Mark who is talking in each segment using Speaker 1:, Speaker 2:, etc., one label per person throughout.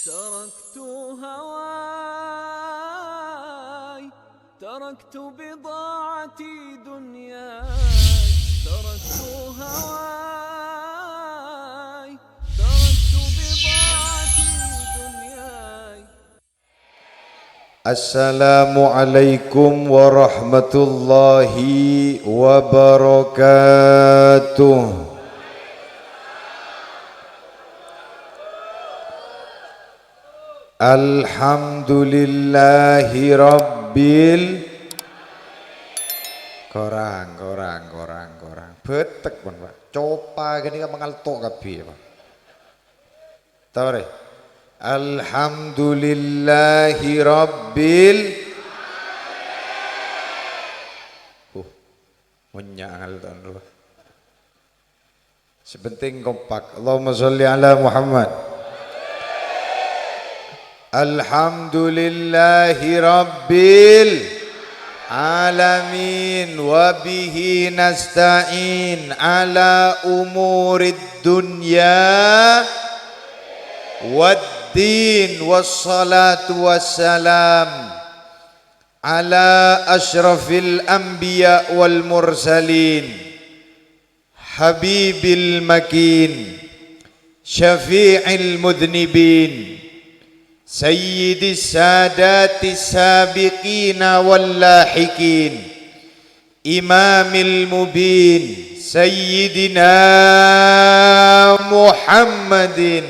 Speaker 1: تركت هواي، تركت بضاعتي دنياي، تركت هواي، تركت بضاعتي دنياي.
Speaker 2: Assalamualaikum warahmatullahi wabarakatuh. Alhamdulillahi rabbil korang betek pun Pak coba gini kan mengaltok kabeh Pak tahu deh. Alhamdulillahi rabbil menyangal dulu sebenting kompak. Allahumma sholli ala Muhammad. Alhamdulillahi rabbil alamin wa bihi nasta'in ala umurid dunya waddin wassalatu wassalam ala ashrafil anbiya wal mursalin habibil makin syafi'il mudnibin Sayyidi sadati sabiqina wal lahikin Imamil mubin Sayyidina Muhammadin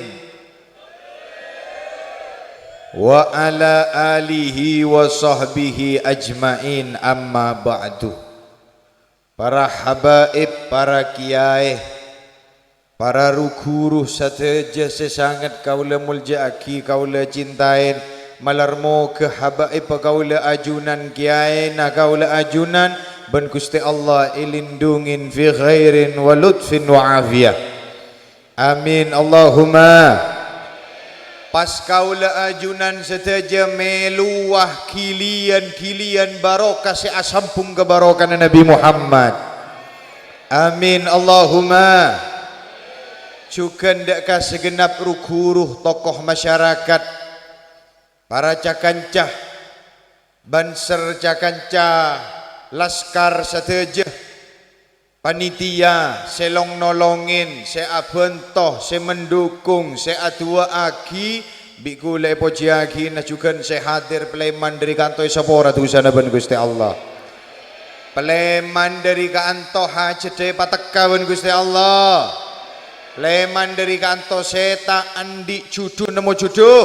Speaker 2: wa ala alihi wa sahbihi ajmain, amma ba'du. Para habaib, para kiai, para rukuruh sateja sesangat kaula muljaaki kaula cintain malarmo ke habaib kaula ajunan kiai na kaula ajunan ban Gusti Allah ilindungin fi khairin wa lutfin wa afiyah amin Allahumma. Pas kaula ajunan sateja meluah kilian barokah se asampung ke barokah Nabi Muhammad amin Allahumma. Juga ndak segenap rukuruh tokoh masyarakat, para cakancah, banser cakancah, laskar sateja, panitia, selong nolongin, se abentoh, se mendukung, se adua aki, biku lepo jiagi, na juga se hadir peleman dari kantoi sapora tusana ben Gusti Allah. Peleman dari kanto hajede patekawan Gusti Allah. Leman dari kanto seta andi juduh nemu juduh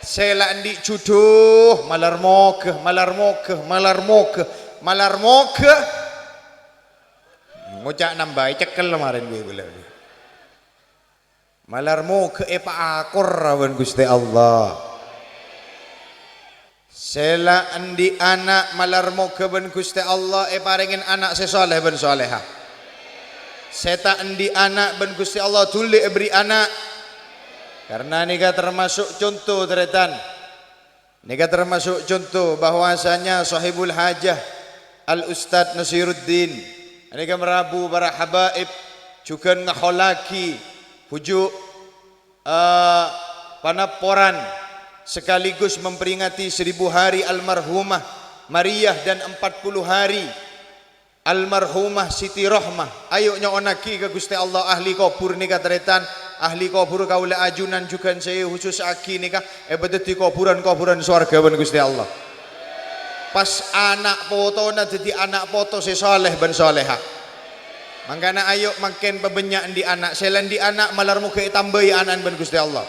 Speaker 2: sela andi juduh malar moke ngocak nambah cekel kemarin gue bilang malar moke pak akur rawan Gusti Allah sela andi anak malar moke ben Gusti Allah paringin anak sesoleh ben solehah. Seta endi anak ben Gusti Allah tuli beri anak karena nika termasuk contoh teretan nika termasuk contoh bahwasanya sahibul hajah al Ustad Nasiruddin nika merabu para habaib juga ngakholaki pujuk panaporan sekaligus memperingati 1000 hari almarhumah Mariah dan 40 hari almarhumah Siti Rohmah. Ayo nyonaki ke Gusti Allah ahli kubur nika teretan ahli kubur kaula ajunan juga saya khusus aki nika beteti kuburan surga ben Gusti Allah. Pas anak foto na jadi anak foto si soleh ben soleha. Mangkana ayo makin pebenyak di anak selain di anak malar muka tambahi anan ben Gusti Allah.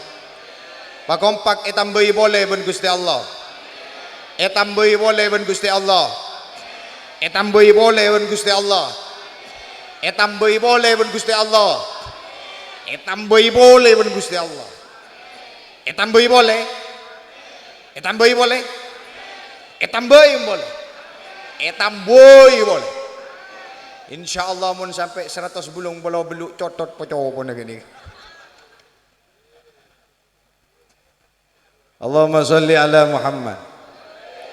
Speaker 2: Pak kompak tambahi boleh ben Gusti Allah. Tambahi boleh ben Gusti Allah. Tambahi boleh ben Gusti Allah. Tambahi boleh ben Gusti Allah. Tambahi boleh ben Gusti Allah. Tambahi boleh. Tambahi boleh. Tambahi boleh. Tambahi boleh. Insyaallah mun sampai 100 bulung bolo beluk cotot poco pun gini. Allahumma sholli ala Muhammad.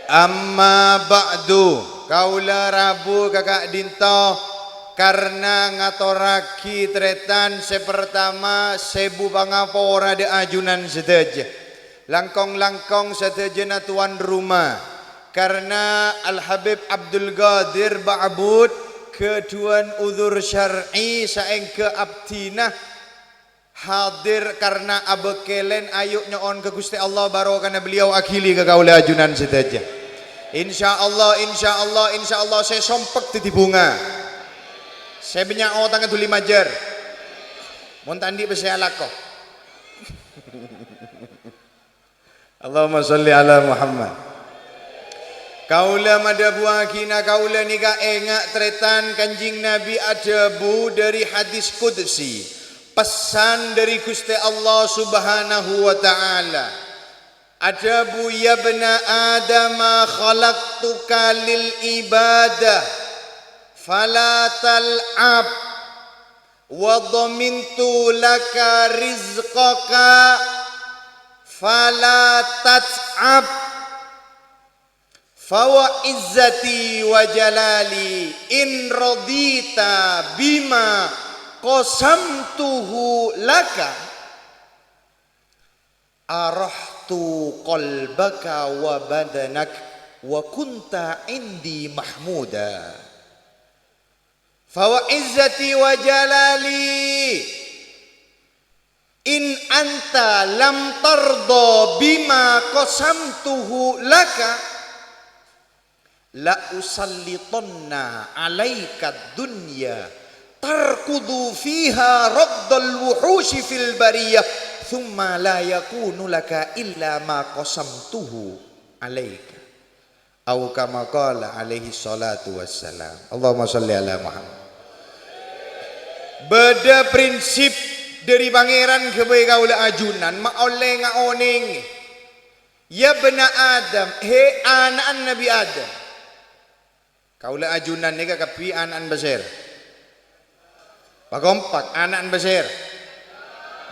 Speaker 2: Amma ba'du kaula rabu kakak dinto karena ngatoraki tretan sepertama sebu pangapora de ajunan sedaja langkong-langkong sedaja tuan rumah karena Al-Habib Abdul Qadir Ba'bud keduan udzur syar'i saeng ke abdinah hadir karena abekelen ayo nyoon ke Gusti Allah baro karena beliau akili ke kaula ajunan sedaja. Insyaallah saya sompek titi bunga. Saya banyak orang itu 5 jar. Mun tandi saya lakoh. Allahumma sholli ala Muhammad. Kaula madabuakina kaula nika engak tretan Kanjing Nabi adabu dari hadis qudsi. Pesan dari Gusti Allah Subhanahu wa taala. Adabu ya bna Adam khalaqtuka lil ibadah fala tal'ab wa dhamintu laka rizqaka fala tat'ab fa wa izzati wa jalali in radita bima qasamtuhu laka arahtu qalbaka wa badanak wa kunta indi mahmuda fa wa izzati wa jalali in anta lam tarda bima qasamtuhu laka la usallitanna alaika dunya tarkudu fiha raddal wuhushi fil bariyah thumma la yakunu laka illa ma qasamtuhu alaika au kama qala alaihi salatu wassalam. Allahumma sholli ala Muhammad. Beda prinsip dari pangeran kebaik kaula ajunan ma oleh ngaoning ya bena Adam he anak Nabi Adam kaula ajunan ni kapi anak basir pagompak anak basir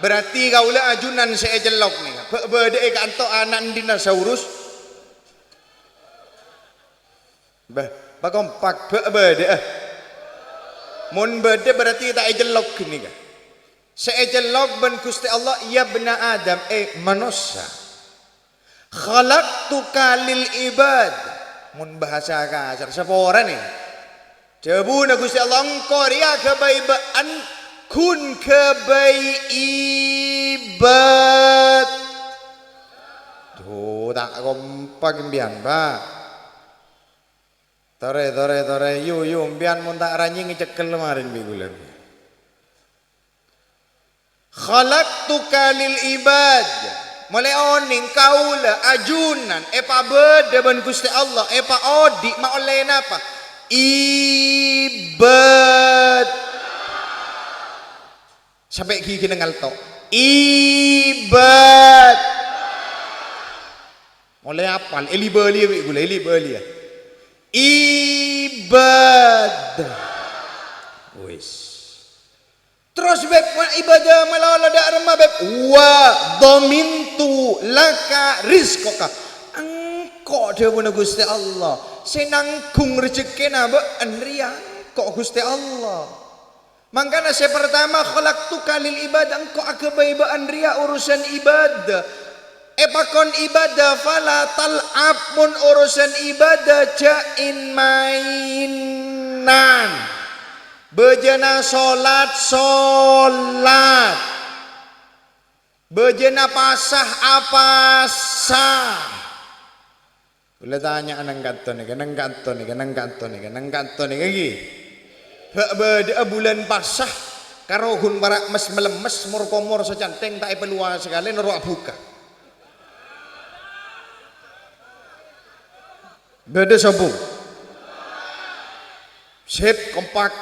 Speaker 2: berarti kaula ajunan seejelok ni beda kanto anak dinosaurus bah pagompak beda mun beda berarti tak ejelok ni ka seejelok ben Gusti Allah ya bena Adam manusia khalaqtuka lil ibad mun bahasa kasar sapora ni cebu na Gusti Allah engkau ria kebaibaan kun kebaibad tuh tak kompak imbian pak tore yu imbian mun tak ranyi ngecekel kemarin bigulan khalaqtuka lil ibad mulai oning kaula ajunan epa beda ben Gusti Allah epa odi ma oleh napa ibad sampai gigi nengal tok ibad mulai apal eli beli gula eli beli ibad wis terus beb ibadah malah ada remah beb wa dhamintu laka rizqaka engko dewe Gusti Allah senanggung rezekina be enria kok Gusti Allah mangkana saya pertama khalaqtuka lil ibadah engko akebaiba enria urusan ibadah epakon ibadah fala tal'ab mun urusan ibadah jain mainan bejana solat bejana pasah apa sah boleh tanya nang kanton lagi beda bulan pasah karohun barak mes melemes murkomor secanteng tak peluang sekali neruak buka beda sobung sip kompak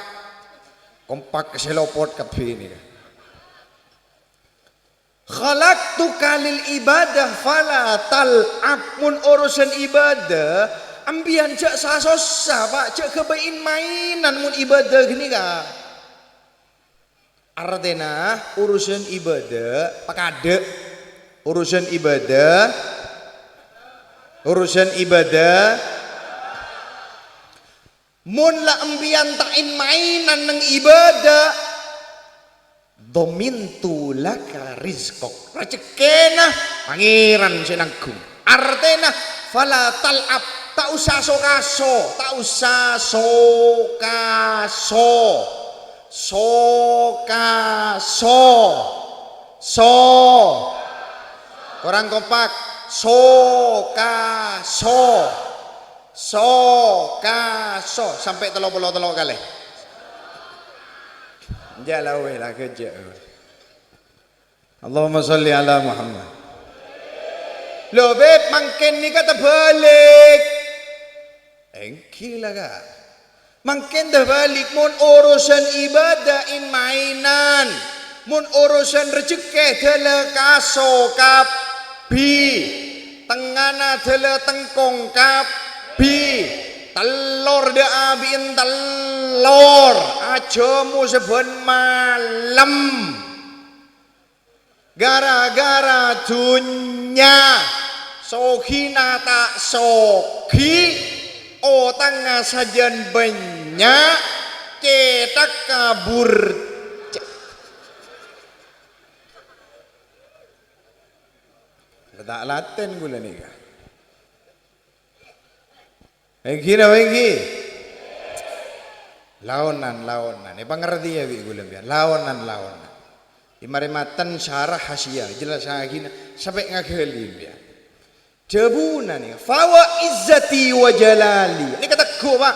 Speaker 2: selopot kapi ini khalaqtuka lil ibadah fala tal'ab mun urusan ibadah ambian cek sasosa pak cek kebain mainan mun ibadah gini ka artena urusan ibadah pakade urusan ibadah mun la ambian ta'in mainan nang ibadah domintu laka rizqok rezekena pangeran sinanggung artena fala tal'ab tak usah sokaso tak usah orang kompak sokaso sampai telok kali jalawe lah kerja Allahumma salli ala Muhammad lo beb mangken ni kata balik engkilah ka mangken dah balik mun urusan ibadah in mainan mun urusan rezeki tele kaso kapi tengana tele tengkong kapi telur de abin telur ajamu seben malam gara-gara dunya sohina tak sohi otang sajan banyak cetak kabur tak laten gula ni kah Engki laonan pengerti ya gula biar laonan imarimatan syarah hasia jelas lagi sampai ngakeli biar jebuna nih fawa izzati wa jalali ini kata ku pak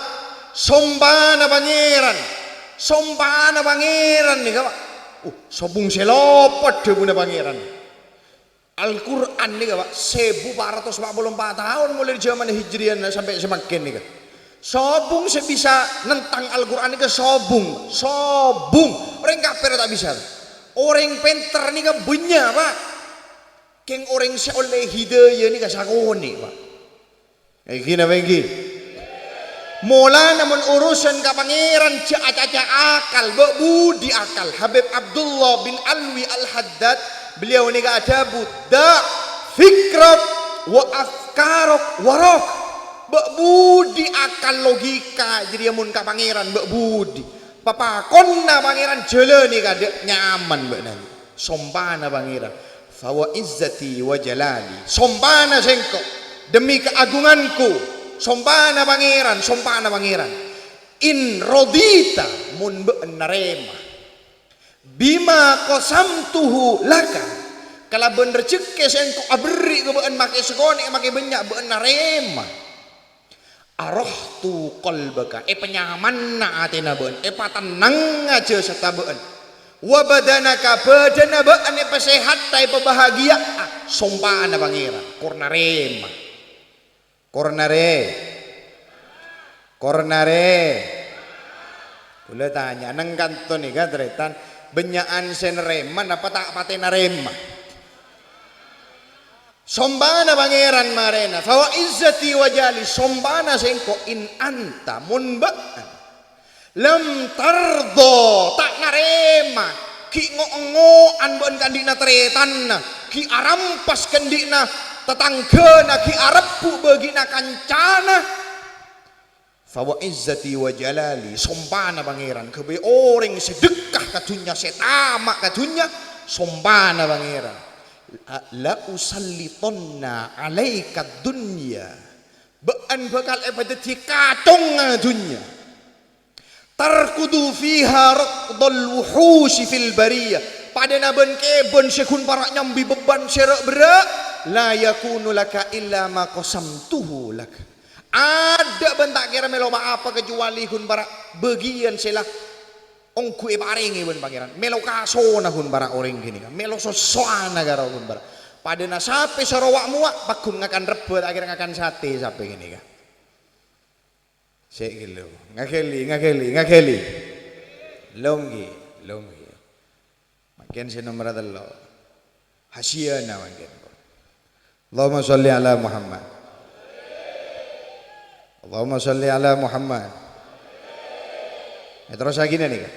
Speaker 2: sombana pangeran nih kak sobung selopot jebuna pangeran Al-Quran nih kak 1444 tahun mulai zaman Hijriah sampai semakin nih kak sobung sebisa nentang Al-Quran nih kak sobung orang kafir tak bisa orang pinter nih kak banyak pak keng orang seoleh hidayah nih kak sakoni pak gini Mola namun urusan ka pangeran caca akal budi akal Habib Abdullah bin Alwi Al-Haddad beliau ni ada Buddha fikrat wa afkarok warok budi akal logika jadi amun ka pangeran budi papa konna pangeran jele ni kada nyaman benan sombana pangeran fawa izzati wa jalali sombana sengko demi keagunganku sombana pangeran in rodita mun beun narema bima qasamtuhu laka kala beun rezeki sengko abri ke beun make segone make banyak beun narema arahtu qalbaka penyamanna atina beun patenang aja serta beun wa badanaka badana beun sehat tai bahagia sombana pangeran Kornare boleh tanya neng kanton nih kan teretan benyaan senereman apa tak patena rema sombana pangeran marena fawa izzati wajali sombana sengko in anta munba'an lam tardo tak narema ki ngo-ngoan beun kandina teretan ki arampas kandina tetanggana ki arepku begina kancana fawa izzati wa jalali sombana pangeran kebe orang sedekah kadunya setamak kadunya sombana pangeran la usallitonna alaika dunya bean bakal ebadati kacung dunya tarkudu fiha raqdal wuhusi fil bariyah pada naben kebon sekun parak nyambi beban serak berak la yakunu laka illa ma qasamtuhu laka ada bentak kira melo apa kecuali kun para bagian sila ongku paringi ben pangeran melo kasona kun para orang gini kan melo sosoana gara kun para pada na sape sarawak muak pakun ngakan rebut akhirnya ngakan sate sape gini kan sik lho ngakeli longgi makin sinomor Allah hasyana makin Allahumma sholli ala Muhammad Allahumma sholli ala Muhammad terus lagi nih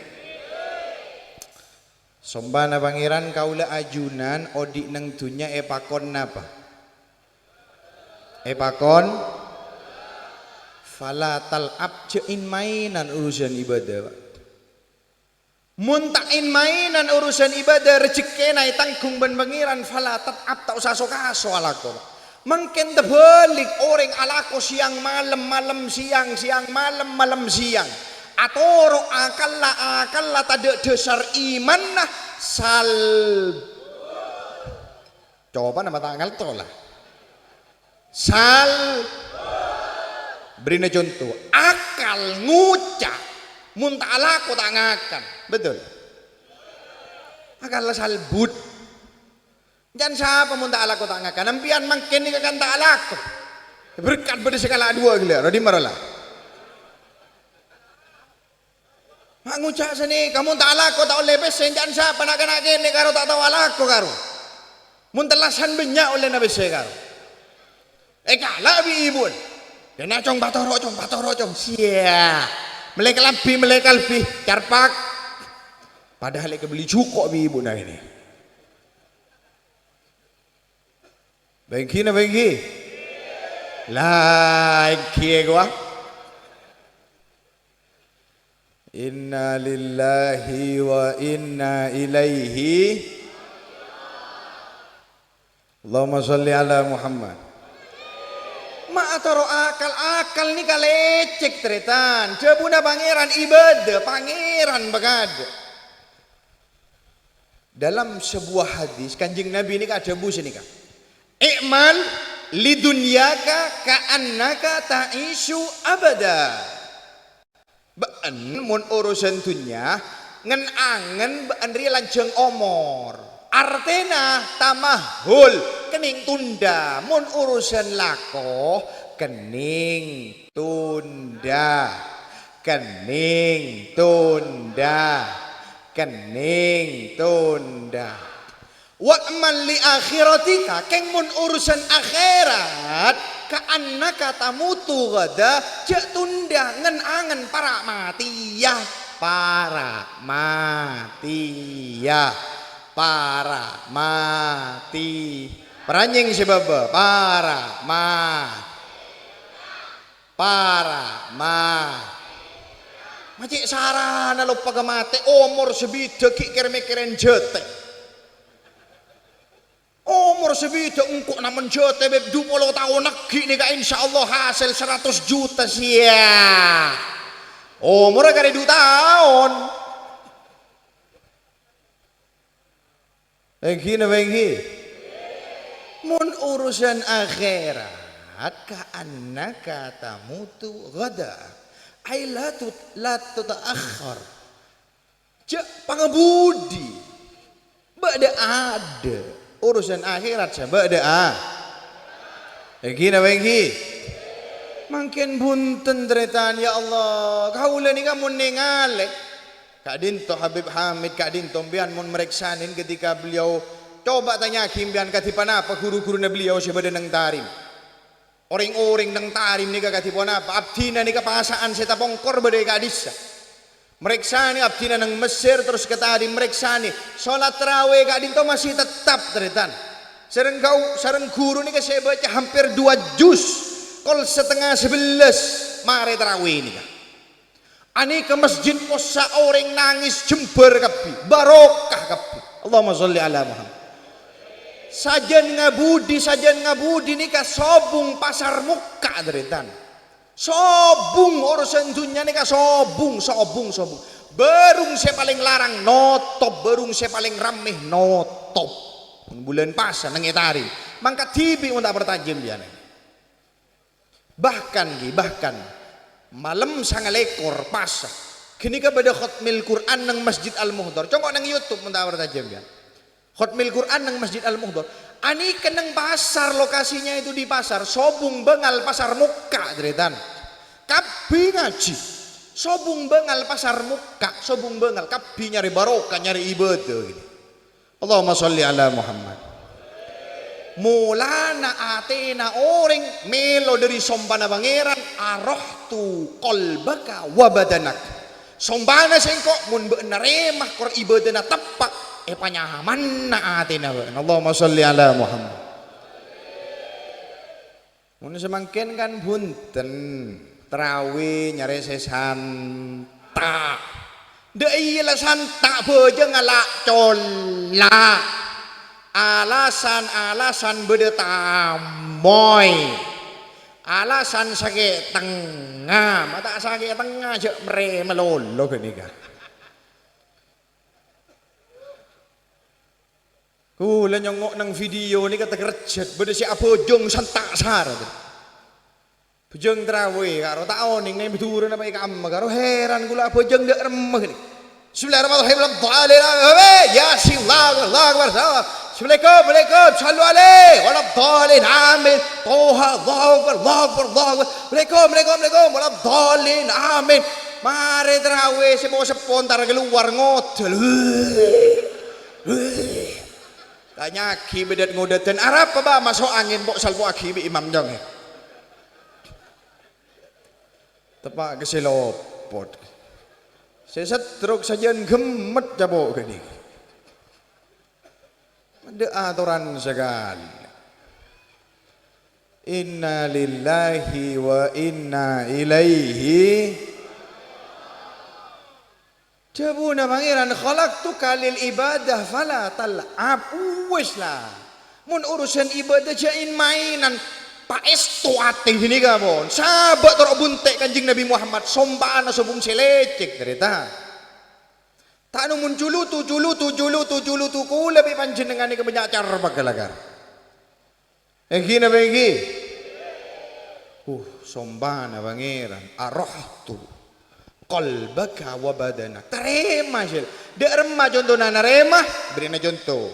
Speaker 2: sombana pangeran kaula ajunan odik neng dunya pakon napa pakon Fala tal'ab cein mainan urusan ibadah. Muntain mainan urusan ibadah rezeki naik tanggung ben pangeran fala tal'ab tak usah sok-aso alako. Mungkin terbalik orang alako siang malam siang malam siang. Atoro akalla tada dasar iman nah sal. Coba nama tanggal tolah. Sal. Beri contoh, akal ngucap muntah alako tak ngakan, betul? Akal salbut. Jangan siapa muntah alako tak ngakan, nampian makin ni kan tak alako. Berkat pada segala dua gila, rodi maralah. Mak ngucap sini, kamu tak alako tak oleh besen, jangan siapa nak kena gini karo tak tahu alako karo. Muntah lasan banyak oleh nabi sekaro. Kalah bi ibun. Dan cong batoro cong sia meleka lebih carpak padahal lek beli cukup bi ibu nah ini bengki lagi gua inna lillahi wa inna ilaihi Allahumma sholli ala Muhammad. Atoro akal ni kalecek tretan cebuna pangeran ibadah pangeran bagada dalam sebuah hadis kanjeng Nabi ini ada bus ini kak i'mal lidunyaka ka'annaka ta'ishu abada baan mun urusan dunya ngen angen baan ria lanjeng omor artena tamahul kening tunda mun urusan lako kening tunda wa man li akhiratika keng mun urusan akhirat ka annaka tamutu gada cek tunda ngen angen para mati peranjing sebab para macik sarana lupa mati umur sebida kikir mikirin jete umur sebida engkau namun jete beb 20 tahun lagi nih kak insyaallah hasil 100 juta sia umur kali 2 tahun Bengki mun urusan akhirat ka'annaka tamutu gada ay la tutaakhir cek pangabudi bada ada urusan akhirat sabada bengki makin bunten tretan ya Allah kaula ni kamu ningali Kak Dinto Habib Hamid Kak Dinto bian mun mereksanin ketika beliau coba tanya kimbian katipan apa guru-guru beliau sebada nang tarim orang-orang nang tarim ni katipan apa abdina ni kapasaan seta pongkor badai kadisa mereksani abdina nang Mesir terus ke tarim mereksani salat tarawih Kak Dinto masih tetap tretan sareng guru ni saya baca hampir 2 juz kol setengah 11 mare tarawih ni Kak ani ke masjid posa orang nangis jember kapi barokah kapi Allahumma sholli ala Muhammad sajen ngabudi nika sobung pasar muka deritan sobung urusan dunia nika sobung berung saya paling larang notop berung saya paling rameh notop bulan pasar nengetari mangkat tibi untuk bertajam dia bahkan malam sangat lekor pasah kini ke pada khutmil Quran nang Masjid Al-Muhdar congok nang YouTube mentawar tajam ya khutmil Quran nang Masjid Al-Muhdar ani kenang pasar lokasinya itu di pasar sobung bengal pasar muka dretan kabi ngaji sobung bengal pasar muka sobung bengal kabi nyari barokah nyari ibadah gitu. Allahumma sholli ala Muhammad mulana atena orang melo dari sombana pangeran arohtu kolbaka wabadanak sombana sengkok mun beneremah kor ibadana tepak panyaman na atena Allahumma sholli ala Muhammad mun semangken kan bunten Terawih nyari santa. De iya santa bejeng ngalak colak. Alasan bede tamoy. Alasan sakit tengah, mata sakit tengah je mere melolo gini kan. Kula nyongok nang video ni kata kerjet bede si abojong santak sar. Bojong terawih karo tak oning ning turun apa ikam karo heran kula abojong dak remeh ni. Bismillahirrahmanirrahim. Ya Allah Akbar. Assalamualaikum sallu alaihi waladhdallin amin. Toha Allahu Akbar. Waalaikumsalam waladhdallin amin. Mari terawih si mau sepontar keluar ngodel. Tanya ki bedet ngodetan Arab apa masuk angin pok salpo aki bi imam jong. Tepak keselopot. Saya setruk sajian gemet jabo gini. Ada aturan sekali. Inna lillahi wa inna ilaihi. Jabuna pangeran khalaqtu kalil ibadah fala tal'ab. Wes lah. Mun urusan ibadah jain mainan. Paestu ati gini kabon. Sahabat tor buntek Kanjeng Nabi Muhammad sombaan sobung selecek cerita. Tak nu munculu tu ku lebih panjenengan iki banyak cara bagalagar. Gini bagi. Sombana pangeran arahtu qalbaka wa badanak. Terima sih. Dek remah contoh nana remah, beri na contoh.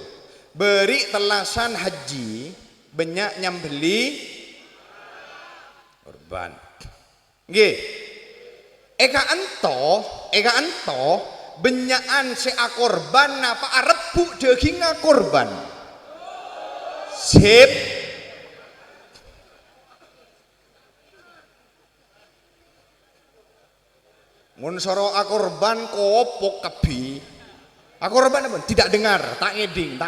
Speaker 2: Beri telasan haji banyak nyambeli korban. Nggih. Eka ento benyaan sea korban apa arep daging korban. Sip. Mun soro akorban kopok kebi. Akorban apa? Tidak dengar, tak ngeding.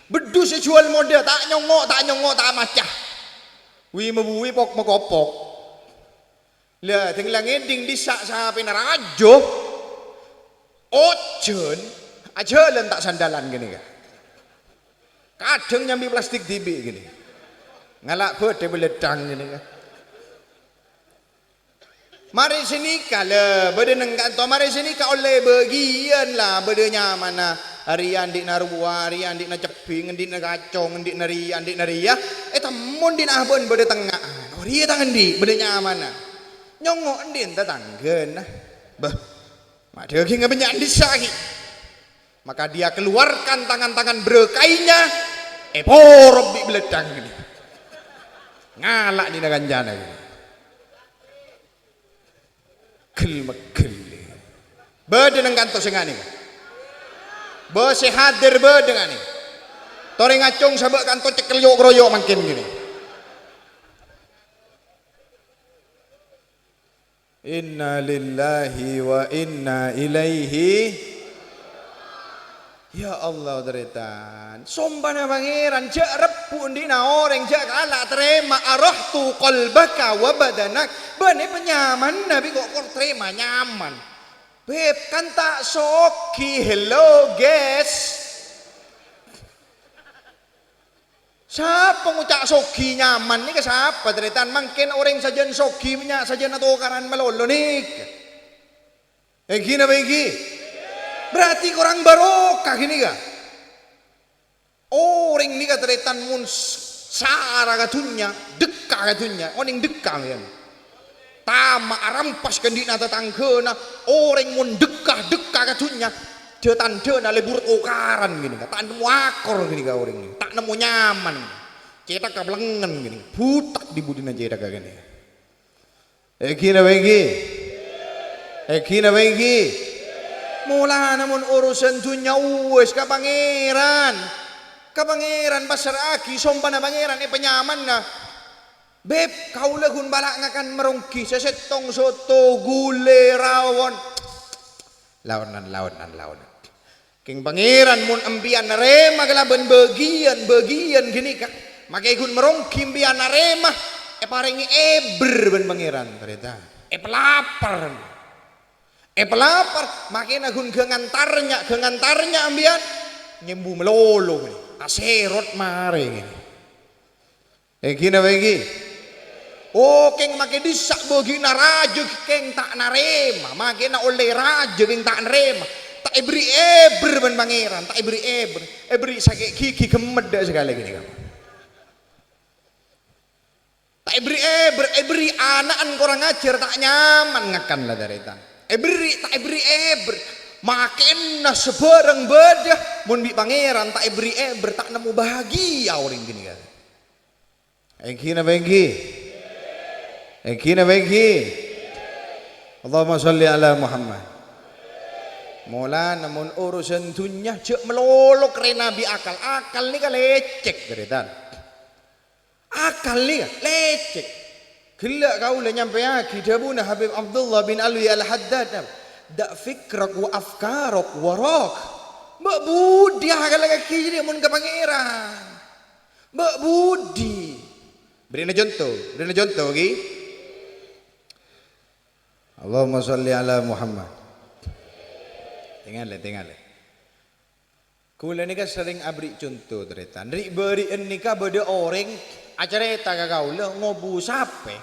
Speaker 2: Bedu sejual model tak nyongok, tak macah. Wi mebuwi pok mekopok. Lah tinggal ngeding disak sapi narajo. Ojen ajalan tak sandalan gini kan. Kadang nyambi plastik dibi gini. Ngalak bede beledang gini kan. Mari sini kala bede neng kantor mari sini ka oleh bagian lah bede nyaman nah harian dik narua harian dik na ceping dik na kacong dik nari dik naria tamun dik abon bede tengah oh dia tangan dik bede nyaman nah nyongok dik tetanggen nah bah mak dia ki ngabenyak disaki maka dia keluarkan tangan-tangan berkainya porop dik beledang gini ngalak dik na ganjana gini megel bede nang kantor sing ngene be hadir bede ngene tore ngacung sabak kantor cekel yo kroyo mangkin gini inna lillahi wa inna ilaihi ya Allah deretan sombana pangeran jak repu ndina orang jak kalah terima arahtu qalbaka wa badanak bane penyaman nabi kok terima nyaman beb kan tak soki hello guys siapa ngucak soki nyaman ni ke siapa deretan mungkin orang saja soki punya saja atau karan melolo nik gini bagi berarti kurang barokah gini ga orang ni kateretan mun sara katunya dekah katunya orang dekah kan tama arampas kendina tetanggana orang mun dekah katunya dia tanda lebur okaran gini ga tak nemu akor gini ga orang ni tak nemu nyaman cetak kablengan gini butak di budina cetak gini gini bagi mula namun urusan dunia wes ka pangeran pasar aki sompana pangeran penyaman na beb kau lagun balak ngakan merongki sesetong soto gule rawon lawanan king pangeran mun empian narema kelaban bagian gini kak makai gun merongki empian narema paringi eber ben pangeran ternyata. Pelapar. Pelapar makina gun gengantarnya ambian nyembu melolo aserot mare ngene. Gini bagi. Oh keng make disak bagi naraja keng tak narema makina oleh raja keng tak narema tak ibri eber ben pangeran tak ibri ebri sakit kiki gemeda sekali gini kamu tak ibri anaan kurang ajar tak nyaman ngakan lah dari tan tak ibri makin na sebarang bedah mun bi pangeran tak ibri tak nemu bahagia orang gini kan gini bagi Kina bagi Allahumma salli ala Muhammad. Mula namun urusan dunia cek melolok rena bi akal ni kan lecek beretan. Akal ni kan lecek. Gila kau le nyampe aki dabuna Habib Abdullah bin Alwi Al-Haddad. Dak fikrak wa afkarak warak. Mbak budi akal lagi jadi mun ke pangeran. Mbak budi. Beri contoh lagi. Allahumma salli ala Muhammad. Tinggal. Kula ni kan sering abri contoh ternyata. Rik beri ni kan beda orang acara eta kau le ngobu sape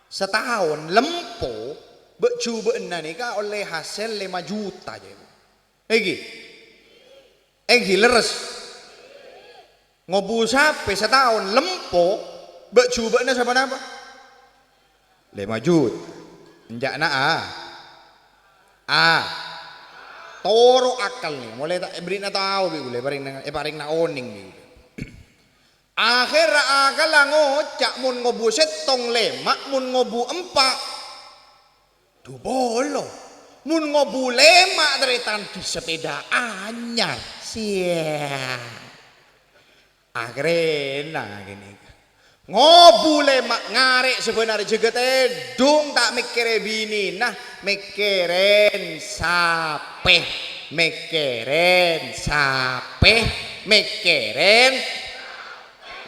Speaker 2: setahun lempo becuba ni kan oleh hasil 5 juta je. Egi leres. Ngobu sape setahun lempo becuba na siapa napa? 5 juta. Enjak na toro akal nih mulai tak beri na tahu bi boleh paring na oning bi akhir akal ngocak mun ngobu setong lemak mun ngobu 4 bolo mun ngobu lemak dari tanti sepeda anyar sia akhirnya gini ngobu lemak ngarek sebenarnya juga dung tak mikir bini nah mikirin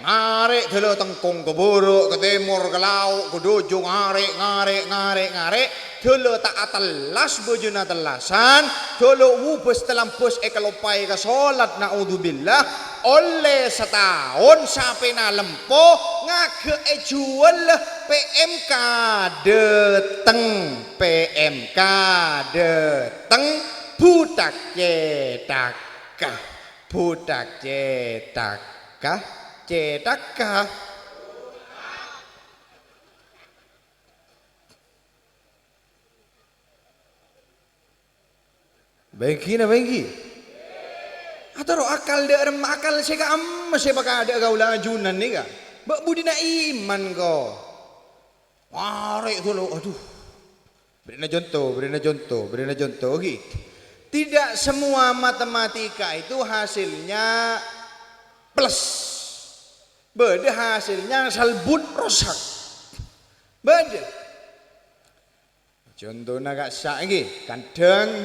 Speaker 2: ngarek dulu tengkung ke buruk ke timur ke lauk ke dujung ngarek dulu tak atelas bujuna telasan dulu wubus telampus ekalopai ke solat na'udzubillah oleh setahun sampai na lempo ngake jual PMK deteng budak cetakah bagi atau akal dia akal saya masih bakal ada gaulan ajunan nih kan bak budi na iman kau arek dulu aduh beri na contoh gitu. Tidak semua matematika itu hasilnya plus beda hasilnya salbut rosak beda contohnya gak sak kandang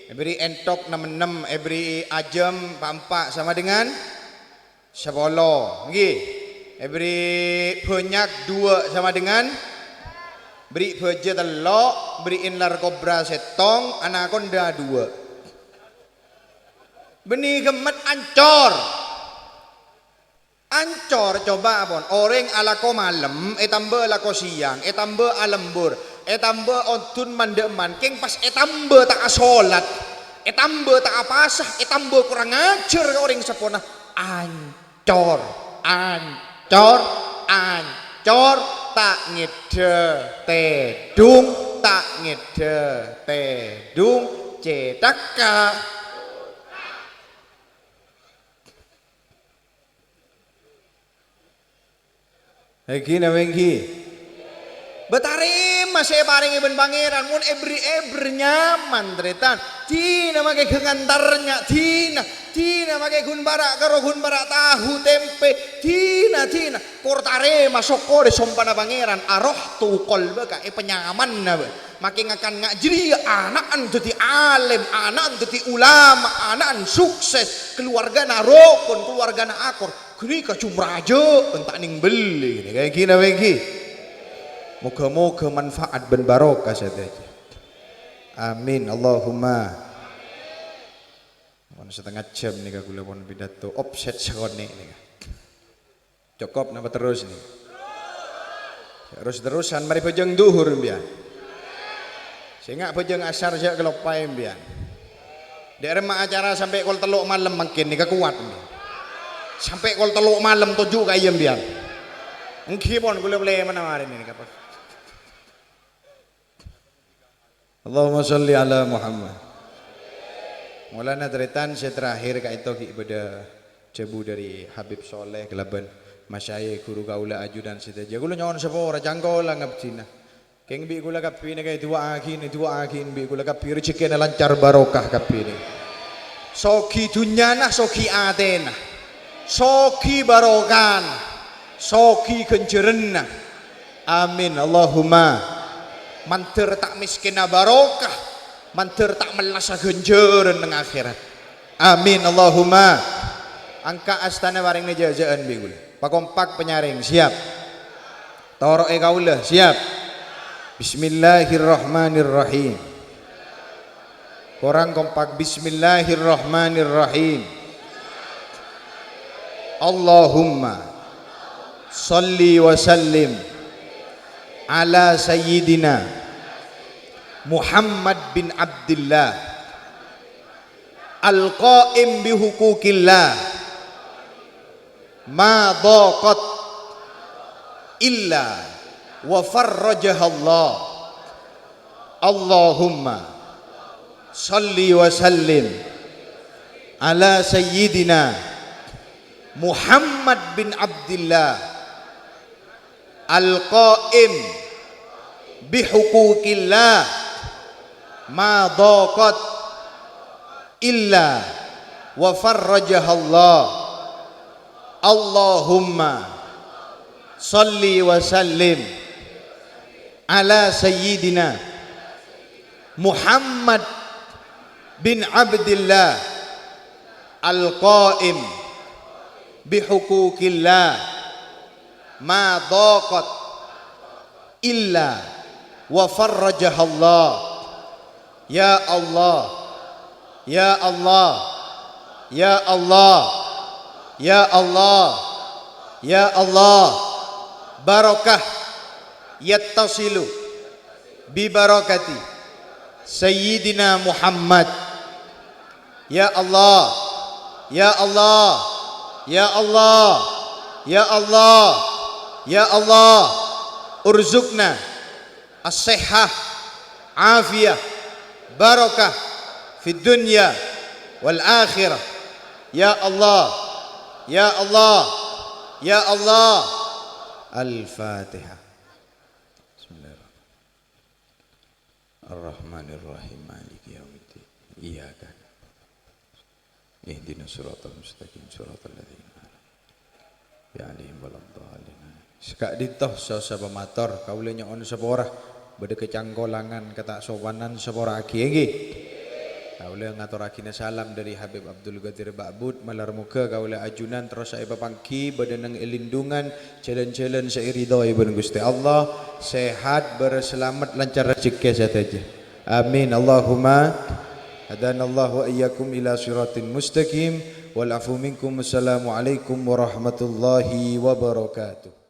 Speaker 2: beri entok 66 beri ajam 4 sama dengan 10 beri banyak 2 sama dengan beri beje telok beri inlar kobra setong anakonda 2 benih gemet ancor coba pun orang ala ko malam tambah ala ko siang tambah alembur tambah ontun mandeman keng pas tambah tak salat tambah tak apasah tambah kurang ajar orang sepona ancor tak ngide tedung cedaka gini betari masih paring iben pangeran mun eber nyaman tretan tina make gengantarnya tina make gun barak karo gun barak tahu tempe tina portare masuk de sompana pangeran aroh tu qalbaka penyaman na makin akan ngajri anak dadi alim anak dadi ulama anak sukses keluarga na rukun keluarga na akor kini kacung raja entak ning beli kayak gini lagi. Moga-moga manfaat ben barokah saja. Amin Allahumma. Pon setengah jam nih kagula pon pidato offset sekone nih. Cukup napa terus nih? Terus-terusan mari bojong duhur mbian. Sehingga bojong asar jak kelopai mbian. Dek remak acara sampai kol teluk malam makin nih kuat nih. Sampai kol teluk malam 7 kaya mbian. Engki pon kula boleh menawarin ini kapan. Allahumma sholli ala Muhammad. Mulana teritan saya terakhir ka itu ibadah cebu dari Habib Soleh kelaban masyayikh guru kaula ajudan sitaja. Kula nyon sapa ora jangkol ngap Cina. Keng bi kula kapi ne kay dua akin bi kula kapi rezeki na lancar barokah kapi ne. Soki dunyana soki atena. Soki barokan. Soki kencerenna. Amin Allahumma. Manter tak miskin barokah, manter tak melasa genjeureun nang akhirat. Amin Allahumma. Angka astana waring nejajaan bigul. Pakompak penyaring siap. Toroke kaula siap. Bismillahirrahmanirrahim. Korang kompak bismillahirrahmanirrahim. Allahumma salli wa sallim ala sayyidina Muhammad bin Abdullah al-qaim bi hukukillah ma daqat illa wa farrajahallah. Allahumma salli wa sallim ala sayyidina Muhammad bin Abdullah al-qaim bihukukillah ma daqat illa wa farrajahallah. Allahumma salli wa sallim ala sayyidina Muhammad bin Abdullah al-qaim bihukukillah ma daqat illa wa farrajahallah. Ya Allah, ya Allah, ya Allah, ya Allah, ya Allah, barakah yattasilu bi barakati sayyidina Muhammad. Ya Allah, ya Allah, ya Allah, ya Allah, ya Allah, urzukna as-sihhah, afiyah, barakah fid dunya wal akhirah. Ya Allah, ya Allah, ya Allah. Al-Fatihah. Bismillahirrahmanirrahim. Ar-Rahmanirrahim. Maliki yaumiddin. Iyyaka ihdinas siratal mustaqim siratal ladzina ya alihim waladdallin. Sekak ditoh sapa mator kaula nyon sapa ora bade kecangkolangan kata sowanan sapa ora aki nggih. Kaula ngaturake salam dari Habib Abdul Qadir Ba'bud malar muga kaula ajunan terus sae papangki bade nang elindungan jalan-jalan seiridho ibun Gusti Allah sehat berselamat lancar rezeki saja. Amin Allahumma hadanallahu wa iyyakum ila siratin mustaqim wal afu minkum. Assalamualaikum warahmatullahi wabarakatuh.